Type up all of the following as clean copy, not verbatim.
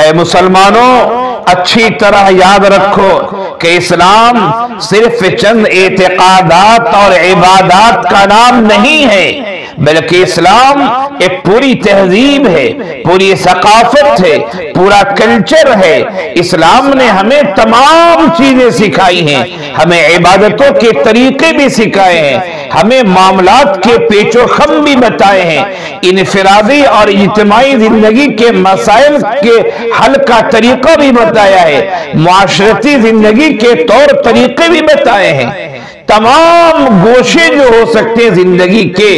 اے مسلمانوں اچھی طرح یاد رکھو کہ اسلام صرف چند اعتقادات اور عبادات کا نام نہیں ہے، بلکہ اسلام ایک پوری تہذیب ہے، پوری ثقافت ہے، پورا کلچر ہے۔ اسلام نے ہمیں تمام چیزیں سکھائی ہیں، ہمیں عبادتوں کے طریقے بھی سکھائے ہیں، ہمیں معاملات کے پیچ و خم بھی بتائے ہیں، انفرادی اور اجتماعی زندگی کے مسائل کے حل کا طریقہ بھی بتایا ہے، معاشرتی زندگی کے طور طریقے بھی بتائے ہیں۔ تمام گوشے جو ہو سکتے ہیں زندگی کے،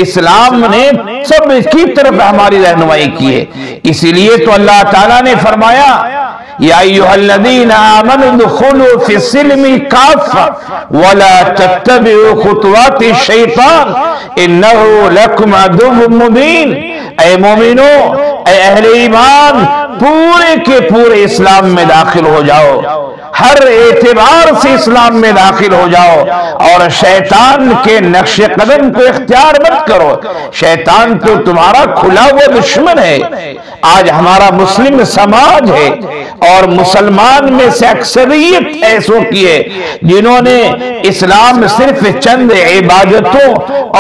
اسلام نے سب کی طرف ہماری رہنمائی کی ہے۔ اسی لیے تو اللہ تعالیٰ نے فرمایا یا ایھا الذین آمنوا ادخلوا فی السلم کافۃ ولا تتبعوا خطوات الشیطان انہ لکم عدو مبین۔ اے مومنو، اے اہل ایمان، پورے کے پورے اسلام میں داخل ہو جاؤ، ہر اعتبار سے اسلام میں داخل ہو جاؤ، اور شیطان کے نقش قدم کو اختیار مت کرو۔ شیطان تو تمہارا کھلا ہوا دشمن ہے۔ آج ہمارا مسلم سماج ہے اور مسلمان میں سے اکثریت ایسوں کی ہے جنہوں نے اسلام صرف چند عبادتوں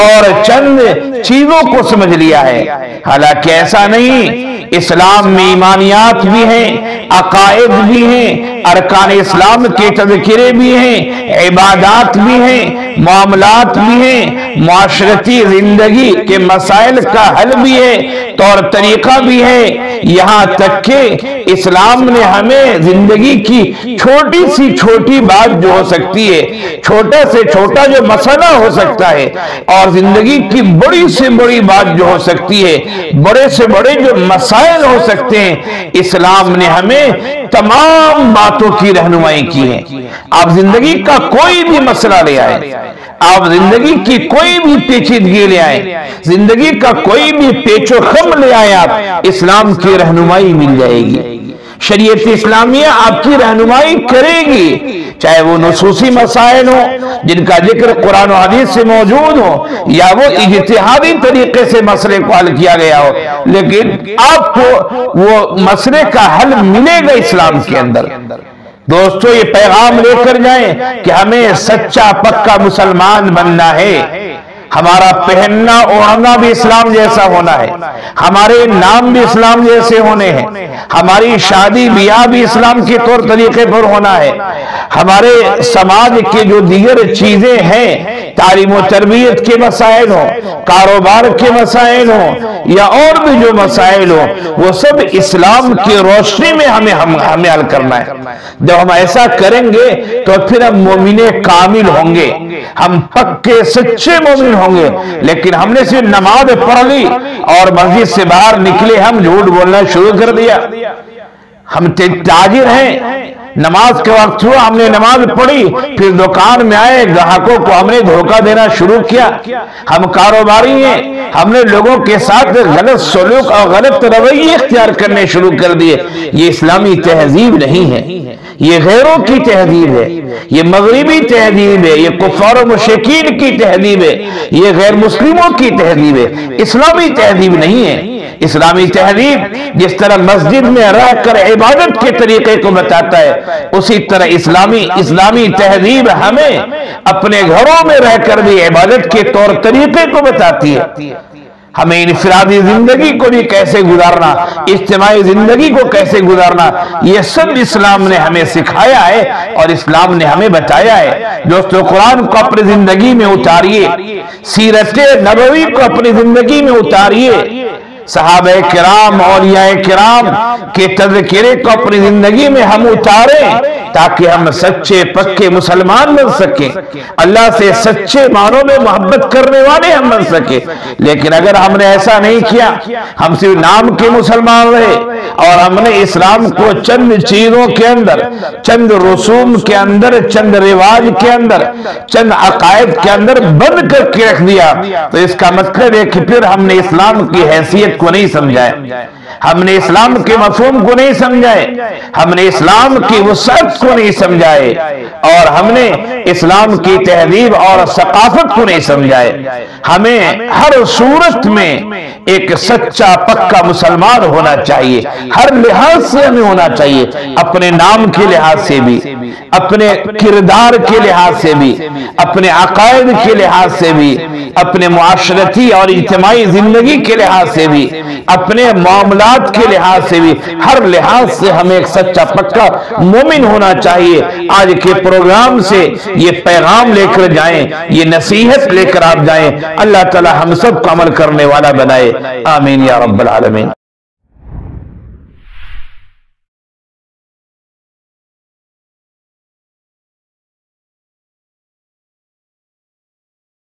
اور چند چیزوں کو سمجھ لیا ہے، حالانکہ ایسا نہیں۔ اسلام میں ایمانیات بھی ہیں، عقائد بھی ہیں، ارکان اسلام کے تذکرے بھی ہیں، عبادات بھی ہیں، معاملات بھی ہیں، معاشرتی زندگی کے مسائل کا حل بھی ہے، طور طریقہ بھی ہے۔ یہاں تک کہ اسلام نے ہمیں زندگی کی چھوٹی سی چھوٹی بات جو ہو سکتی ہے، چھوٹا سے چھوٹا جو مسئلہ ہو سکتا ہے، اور زندگی کی بڑی سے بڑی بات جو ہو سکتی ہے، بڑے سے بڑے جو مسائل ہو سکتے ہیں، اسلام نے ہمیں تمام باتوں کی رہنمائی کی ہے۔ آپ زندگی کا کوئی بھی مسئلہ لے آئے، آپ زندگی کی کوئی بھی پیچیدگی لے آئے، زندگی کا کوئی بھی پیچ و خم لے آئے، آپ اسلام کی رہنمائی مل جائے گی۔ شریعت اسلامیہ آپ کی رہنمائی کرے گی، چاہے وہ نصوصی مسائل ہو جن کا ذکر قرآن و حدیث سے موجود ہو، یا وہ اجتہادی طریقے سے مسئلے کو حل کیا گیا ہو، لیکن آپ کو وہ مسئلے کا حل ملے گا اسلام کے اندر۔ دوستو، یہ پیغام لے کر جائیں کہ ہمیں سچا پکا مسلمان بننا ہے۔ ہمارا پہننا اوڑھنا بھی اسلام جیسا ہونا ہے، ہمارے نام بھی اسلام جیسے ہونے ہیں، ہماری شادی بیاہ بھی اسلام کے طور طریقے پر ہونا ہے، ہمارے سماج کے جو دیگر چیزیں ہیں، تعلیم و تربیت کے مسائل ہوں، کاروبار کے مسائل ہوں، یا اور بھی جو مسائل ہوں، وہ سب اسلام کی روشنی میں ہمیں حل کرنا ہے۔ جب ہم ایسا کریں گے تو پھر ہم مومن کامل ہوں گے، ہم پکے سچے مومن ہوں گے۔ لیکن ہم نے صرف نماز پڑھ لی اور مسجد سے باہر نکلے ہم جھوٹ بولنا شروع کر دیا، ہم تاجر ہیں، نماز کے وقت ہوا ہم نے نماز پڑھی، پھر دکان میں آئے گاہکوں کو ہم نے دھوکہ دینا شروع کیا، ہم کاروباری ہیں، ہم نے لوگوں کے ساتھ غلط سلوک اور غلط رویے اختیار کرنے شروع کر دیے۔ یہ اسلامی تہذیب نہیں ہے، یہ غیروں کی تہذیب ہے، یہ مغربی تہذیب ہے، یہ کفار و مشرکین کی تہذیب ہے، یہ غیر مسلموں کی تہذیب ہے، اسلامی تہذیب نہیں ہے۔ اسلامی تہذیب جس طرح مسجد میں رہ کر عبادت کے طریقے کو بتاتا ہے، اسی طرح اسلامی تہذیب ہمیں اپنے گھروں میں رہ کر بھی عبادت کے طور طریقے کو بتاتی ہے۔ ہمیں انفرادی زندگی کو بھی کیسے گزارنا، اجتماعی زندگی کو کیسے گزارنا، یہ سب اسلام نے ہمیں سکھایا ہے اور اسلام نے ہمیں بتایا ہے۔ دوستو، قرآن کو اپنی زندگی میں اتاریے، سیرت نبوی کو اپنی زندگی میں اتاریے، صحابہ کرام، اولیاء کرام کے تذکرے کو اپنی زندگی میں ہم اتاریں تاکہ ہم سچے پکے مسلمان بن سکیں، اللہ سے سچے معنوں میں محبت کرنے والے ہم بن سکیں۔ لیکن اگر ہم نے ایسا نہیں کیا، ہم صرف نام کے مسلمان رہے اور ہم نے اسلام کو چند چیزوں کے اندر، چند رسوم کے اندر، چند رواج کے اندر، چند عقائد کے اندر بند کر کے رکھ دیا، تو اس کا مطلب ہے کہ پھر ہم نے اسلام کی حیثیت کو نہیں سمجھا ہے، ہم نے اسلام کے مفہوم کو نہیں سمجھائے، ہم نے اسلام کی وسعت کو نہیں سمجھائے، اور ہم نے اسلام کی تہذیب اور ثقافت کو نہیں سمجھائے۔ ہمیں ہر صورت میں ایک سچا پکا مسلمان ہونا چاہیے، ہر لحاظ سے ہمیں ہونا چاہیے، اپنے نام کے لحاظ سے بھی، اپنے کردار کے لحاظ سے بھی، اپنے عقائد کے لحاظ سے بھی، اپنے معاشرتی اور اجتماعی زندگی کے لحاظ سے بھی، اپنے معاملات کے لحاظ سے بھی، ہر لحاظ سے ہمیں ایک سچا پکا مومن ہونا چاہیے۔ آج کے پروگرام سے یہ پیغام لے کر جائیں، یہ نصیحت لے کر آپ جائیں۔ اللہ تعالی ہم سب کو عمل کرنے والا بنائے، آمین یا رب العالمین۔